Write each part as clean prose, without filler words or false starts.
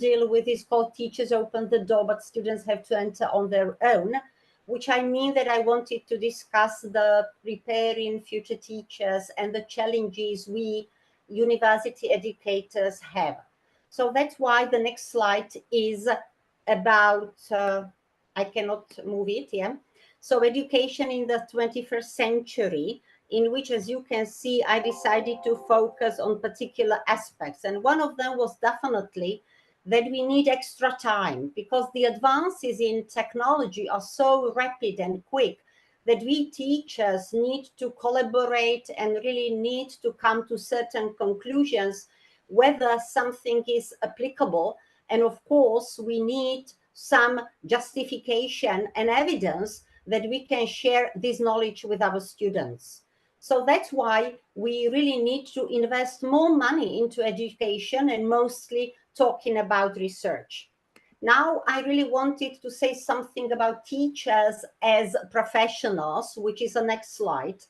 deal with is called Teachers Open the Door, but students have to enter on their own, which I mean that I wanted to discuss the preparing future teachers and the challenges we university educators have. So that's why the next slide is about, I cannot move it, yeah. So education in the 21st century, in which, as you can see, I decided to focus on particular aspects. And one of them was definitely that we need extra time, because the advances in technology are so rapid and quick that we teachers need to collaborate and really need to come to certain conclusions whether something is applicable. And of course, we need some justification and evidence that we can share this knowledge with our students. So that's why we really need to invest more money into education and mostly talking about research. Now, I really wanted to say something about teachers as professionals, which is the next slide.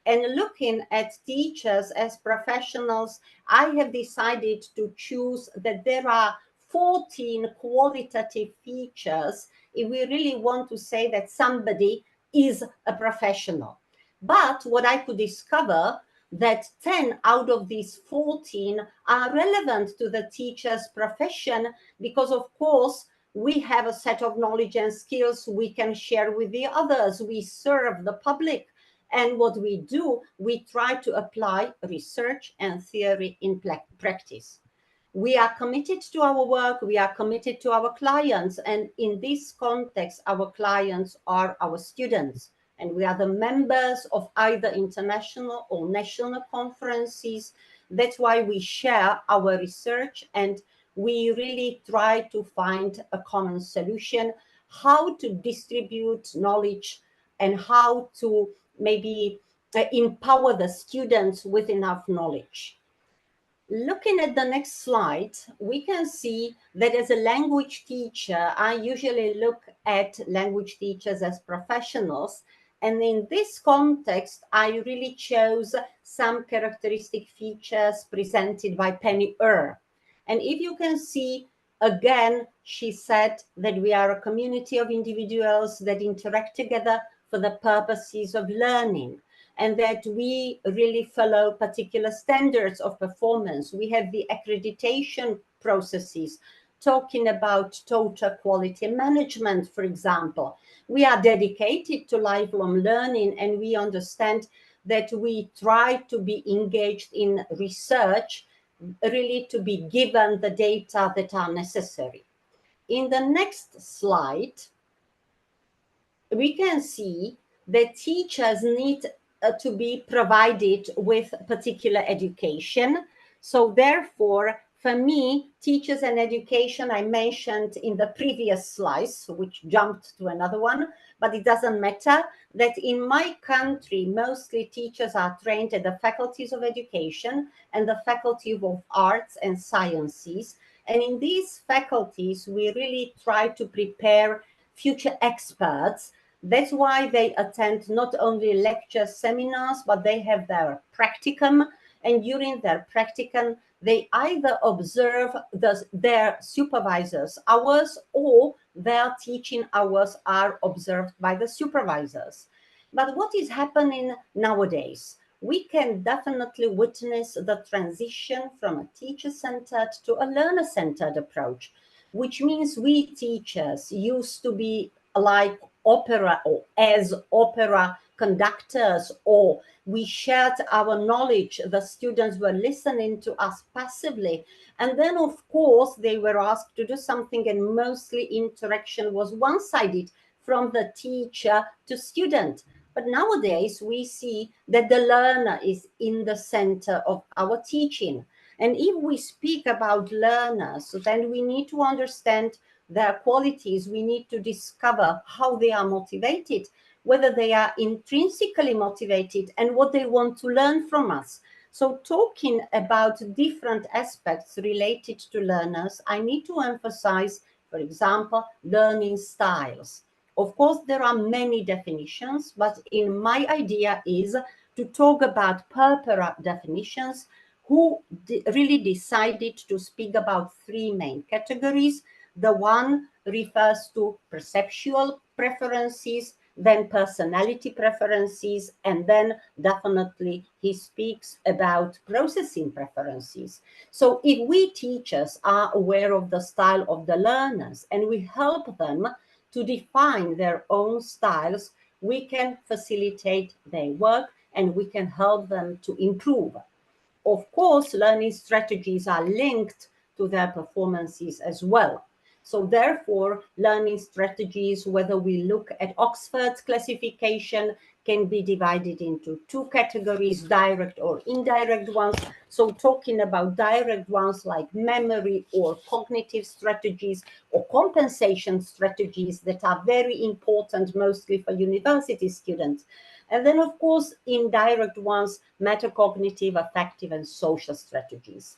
And looking at teachers as professionals, I have decided to choose that there are 14 qualitative features if we really want to say that somebody is a professional. But what I could discover that 10 out of these 14 are relevant to the teacher's profession, because of course we have a set of knowledge and skills we can share with the others. We serve the public, and what we do, we try to apply research and theory in practice. We are committed to our work, we are committed to our clients, and in this context, our clients are our students. And we are the members of either international or national conferences. That's why we share our research, and we really try to find a common solution, how to distribute knowledge and how to maybe empower the students with enough knowledge. Looking at the next slide, we can see that as a language teacher, I usually look at language teachers as professionals. And in this context, I really chose some characteristic features presented by Penny Earl. And if you can see, again, she said that we are a community of individuals that interact together for the purposes of learning, and that we really follow particular standards of performance. We have the accreditation processes, talking about total quality management, for example. We are dedicated to lifelong learning, and we understand that we try to be engaged in research, really to be given the data that are necessary. In the next slide, we can see that teachers need to be provided with particular education. So therefore, for me, teachers and education, I mentioned in the previous slides, which jumped to another one, but it doesn't matter, that in my country, mostly teachers are trained at the faculties of education and the faculty of arts and sciences. And in these faculties, we really try to prepare future experts. That's why they attend not only lectures, seminars, but they have their practicum. And during their practicum, they either observe their supervisors' hours, or their teaching hours are observed by the supervisors. But what is happening nowadays? We can definitely witness the transition from a teacher-centered to a learner-centered approach, which means we teachers used to be like opera or as opera conductors, or we shared our knowledge. The students were listening to us passively. And then, of course, they were asked to do something, and mostly interaction was one-sided from the teacher to student. But nowadays, we see that the learner is in the center of our teaching. And if we speak about learners, then we need to understand their qualities. We need to discover how they are motivated, whether they are intrinsically motivated, and what they want to learn from us. So talking about different aspects related to learners, I need to emphasize, for example, learning styles. Of course, there are many definitions, but in my idea is to talk about purpose definitions who really decided to speak about three main categories. The one refers to perceptual preferences, then personality preferences, and then definitely he speaks about processing preferences. So if we teachers are aware of the style of the learners and we help them to define their own styles, we can facilitate their work and we can help them to improve. Of course, learning strategies are linked to their performances as well. So therefore, learning strategies, whether we look at Oxford's classification, can be divided into two categories, direct or indirect ones. So talking about direct ones like memory or cognitive strategies or compensation strategies that are very important mostly for university students. And then, of course, indirect ones, metacognitive, affective, and social strategies.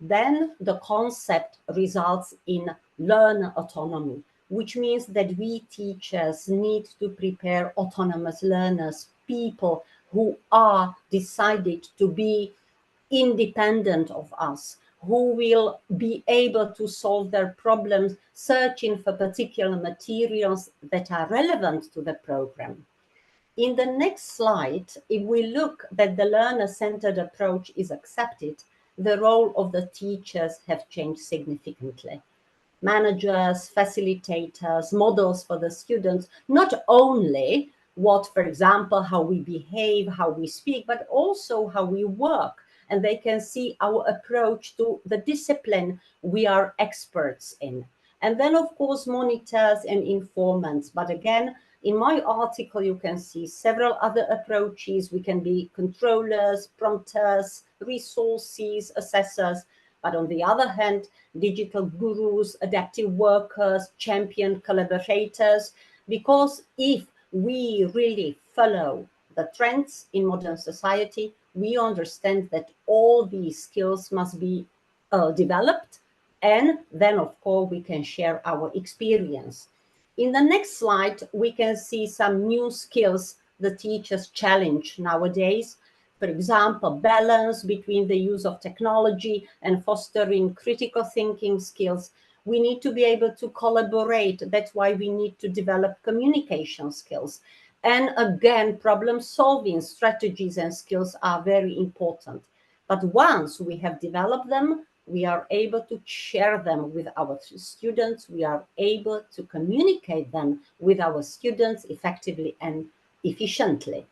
Then the concept results in learner autonomy, which means that we teachers need to prepare autonomous learners, people who are decided to be independent of us, who will be able to solve their problems, searching for particular materials that are relevant to the program. In the next slide, if we look that the learner-centered approach is accepted, the role of the teachers have changed significantly. Managers, facilitators, models for the students, not only what, for example, how we behave, how we speak, but also how we work. And they can see our approach to the discipline we are experts in. And then, of course, monitors and informants. But again, in my article, you can see several other approaches. We can be controllers, prompters, resources, assessors. But on the other hand, digital gurus, adaptive workers, champion collaborators, because if we really follow the trends in modern society, we understand that all these skills must be developed, and then, of course, we can share our experience. In the next slide, we can see some new skills the teachers challenge nowadays. For example, balance between the use of technology and fostering critical thinking skills. We need to be able to collaborate. That's why we need to develop communication skills. And again, problem-solving strategies and skills are very important. But once we have developed them, we are able to share them with our students. We are able to communicate them with our students effectively and efficiently.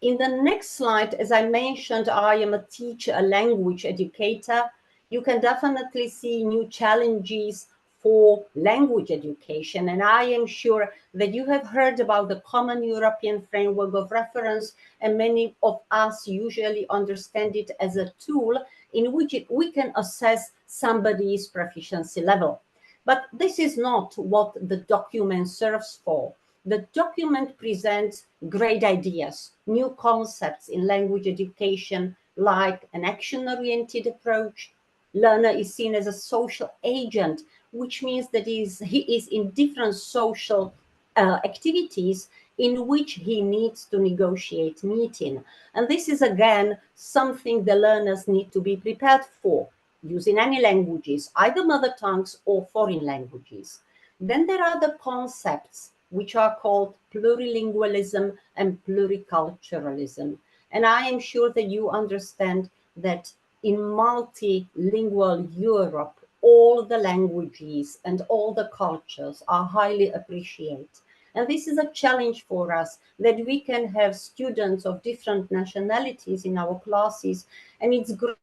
In the next slide, as I mentioned, I am a teacher, a language educator. You can definitely see new challenges for language education. And I am sure that you have heard about the Common European Framework of Reference, and many of us usually understand it as a tool in which we can assess somebody's proficiency level. But this is not what the document serves for. The document presents great ideas, new concepts in language education, like an action-oriented approach. Learner is seen as a social agent, which means that he is in different social activities in which he needs to negotiate meeting. And this is, again, something the learners need to be prepared for, using any languages, either mother tongues or foreign languages. Then there are the concepts which are called plurilingualism and pluriculturalism. And I am sure that you understand that in multilingual Europe, all the languages and all the cultures are highly appreciated. And this is a challenge for us, that we can have students of different nationalities in our classes. And it's great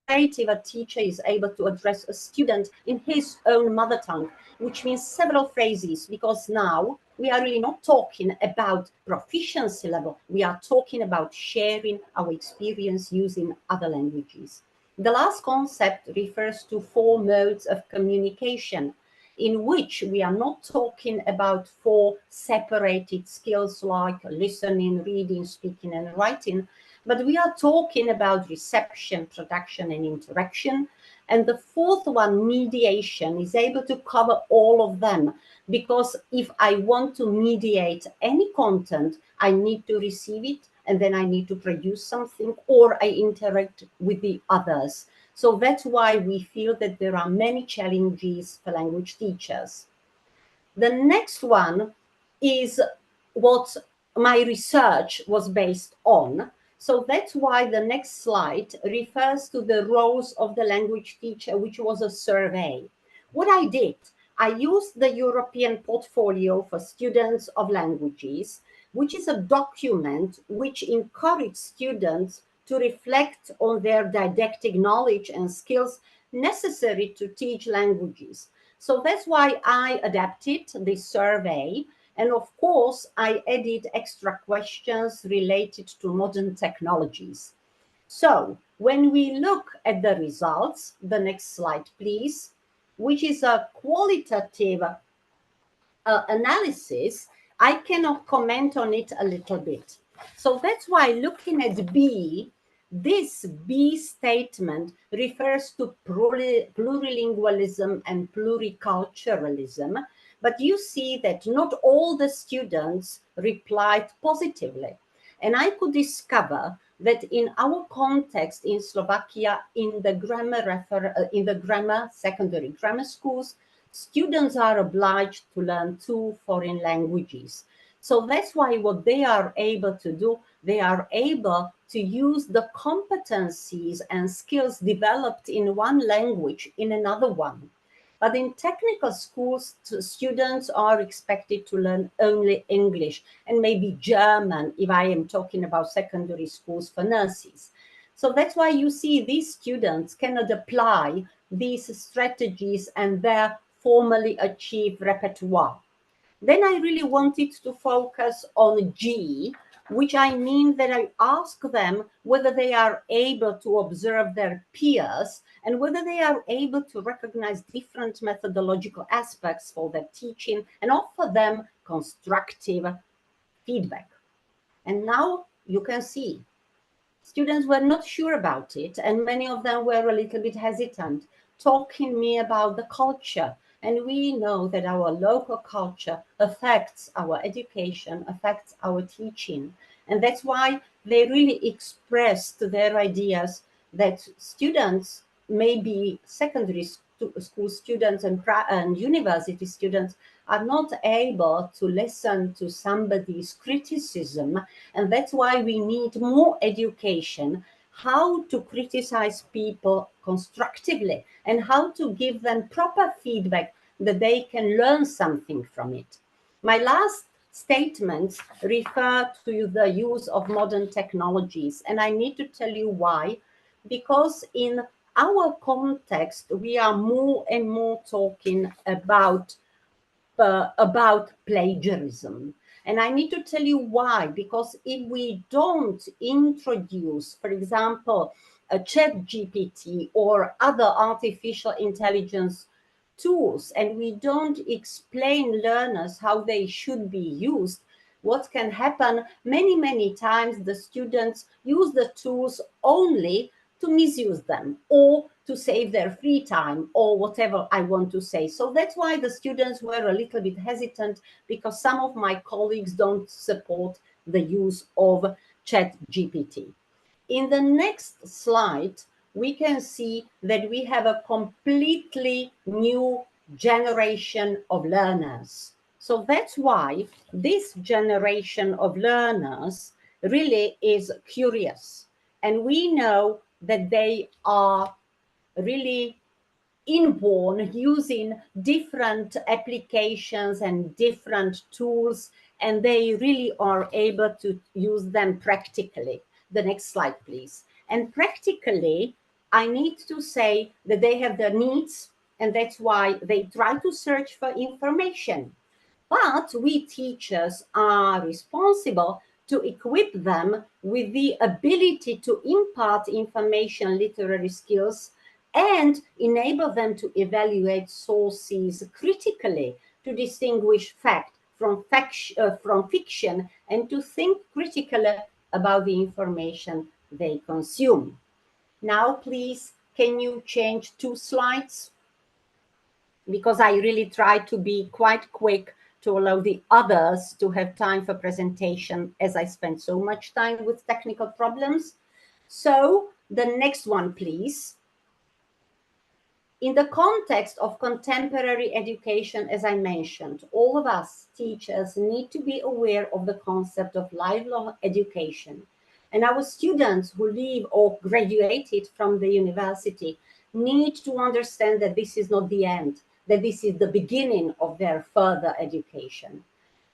if a teacher is able to address a student in his own mother tongue, which means several phrases, because now we are really not talking about proficiency level. We are talking about sharing our experience using other languages. The last concept refers to 4 modes of communication, in which we are not talking about 4 separated skills like listening, reading, speaking, and writing, but we are talking about reception, production, and interaction. And the 4th one, mediation, is able to cover all of them, because if I want to mediate any content, I need to receive it, and then I need to produce something, or I interact with the others. So that's why we feel that there are many challenges for language teachers. The next one is what my research was based on. So that's why the next slide refers to the roles of the language teacher, which was a survey. What I did, I used the European Portfolio for Students of Languages, which is a document which encourages students to reflect on their didactic knowledge and skills necessary to teach languages. So that's why I adapted this survey. And of course, I added extra questions related to modern technologies. So when we look at the results, the next slide, please, which is a qualitative analysis, I cannot comment on it a little bit. So that's why looking at B, this B statement refers to plurilingualism and pluriculturalism, but you see that not all the students replied positively. And I could discover that in our context in Slovakia, in the grammar secondary grammar schools, students are obliged to learn 2 foreign languages. So that's why what they are able to do, they are able to use the competencies and skills developed in one language in another one. But in technical schools, students are expected to learn only English and maybe German, if I am talking about secondary schools for nurses. So that's why you see these students cannot apply these strategies and their formally achieved repertoire. Then I really wanted to focus on G, which I mean that I ask them whether they are able to observe their peers and whether they are able to recognize different methodological aspects for their teaching and offer them constructive feedback. And now you can see students were not sure about it, and many of them were a little bit hesitant, talking me about the culture. And we know that our local culture affects our education, affects our teaching. And that's why they really expressed their ideas that students, maybe secondary school students and university students, are not able to listen to somebody's criticism. And that's why we need more education, how to criticize people constructively and how to give them proper feedback that they can learn something from it. My last statements refer to the use of modern technologies, and I need to tell you why. Because in our context, we are more and more talking about plagiarism. And I need to tell you why, because if we don't introduce, for example, a ChatGPT or other artificial intelligence tools, and we don't explain learners how they should be used, what can happen many times the students use the tools only to misuse them or to save their free time or whatever I want to say. So that's why the students were a little bit hesitant, because some of my colleagues don't support the use of ChatGPT. In the next slide, we can see that we have a completely new generation of learners. So that's why this generation of learners really is curious. And we know that they are really inborn using different applications and different tools, and they really are able to use them practically. The next slide, please. And practically, I need to say that they have their needs, and that's why they try to search for information. But we teachers are responsible to equip them with the ability to impart information literary skills and enable them to evaluate sources critically, to distinguish fact from fiction, and to think critically about the information they consume. Now, please, can you change 2 slides? Because I really try to be quite quick to allow the others to have time for presentation, as I spent so much time with technical problems. So the next one, please. In the context of contemporary education, as I mentioned, all of us teachers need to be aware of the concept of lifelong education. And our students who leave or graduated from the university need to understand that this is not the end, that this is the beginning of their further education.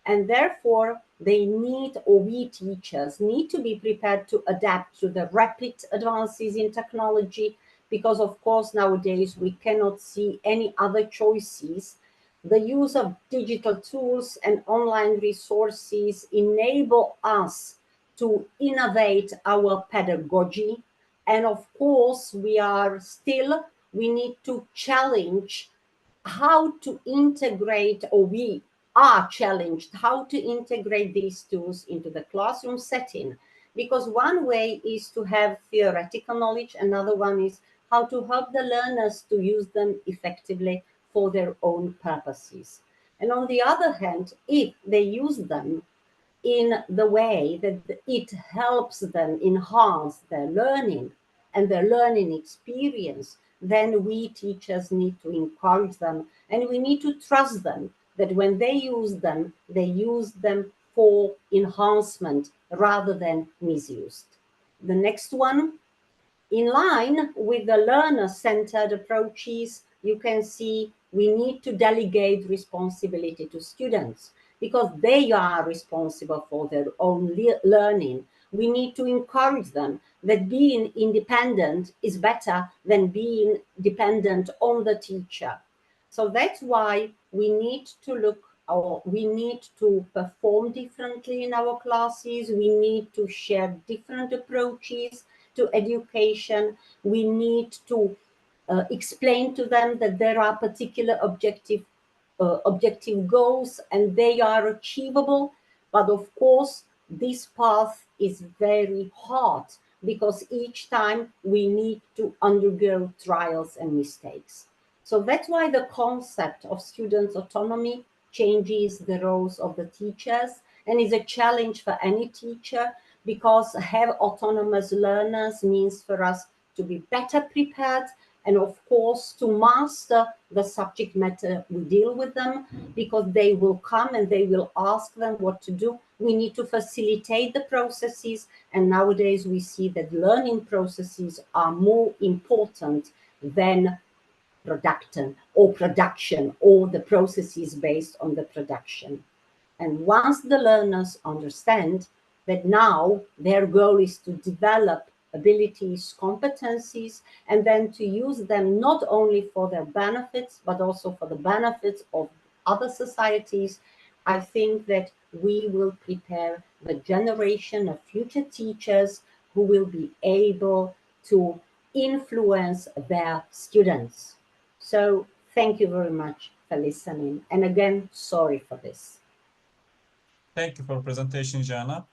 And therefore, they need, or we teachers need to be prepared to adapt to the rapid advances in technology, because of course nowadays we cannot see any other choices. The use of digital tools and online resources enable us to innovate our pedagogy. And of course we need to challenge how to integrate, or we are challenged how to integrate these tools into the classroom setting. Because one way is to have theoretical knowledge, another one is how to help the learners to use them effectively for their own purposes. And on the other hand, if they use them in the way that it helps them enhance their learning and their learning experience, then we teachers need to encourage them, and we need to trust them that when they use them for enhancement rather than misused. The next one, in line with the learner-centered approaches, you can see we need to delegate responsibility to students because they are responsible for their own learning. We need to encourage them that being independent is better than being dependent on the teacher. So that's why we need to perform differently in our classes. We need to share different approaches to education. We need to explain to them that there are particular objective goals and they are achievable. But of course, this path is very hard because each time we need to undergo trials and mistakes. So that's why the concept of students' autonomy changes the roles of the teachers and is a challenge for any teacher, because have autonomous learners means for us to be better prepared and of course to master the subject matter we deal with them, because they will come and they will ask them what to do. We need to facilitate the processes, and nowadays we see that learning processes are more important than production or the processes based on the production. And once the learners understand that now their goal is to develop abilities, competencies, and then to use them not only for their benefits, but also for the benefits of other societies, I think that we will prepare the generation of future teachers who will be able to influence their students. So thank you very much for listening. And again, sorry for this. Thank you for presentation, Jana.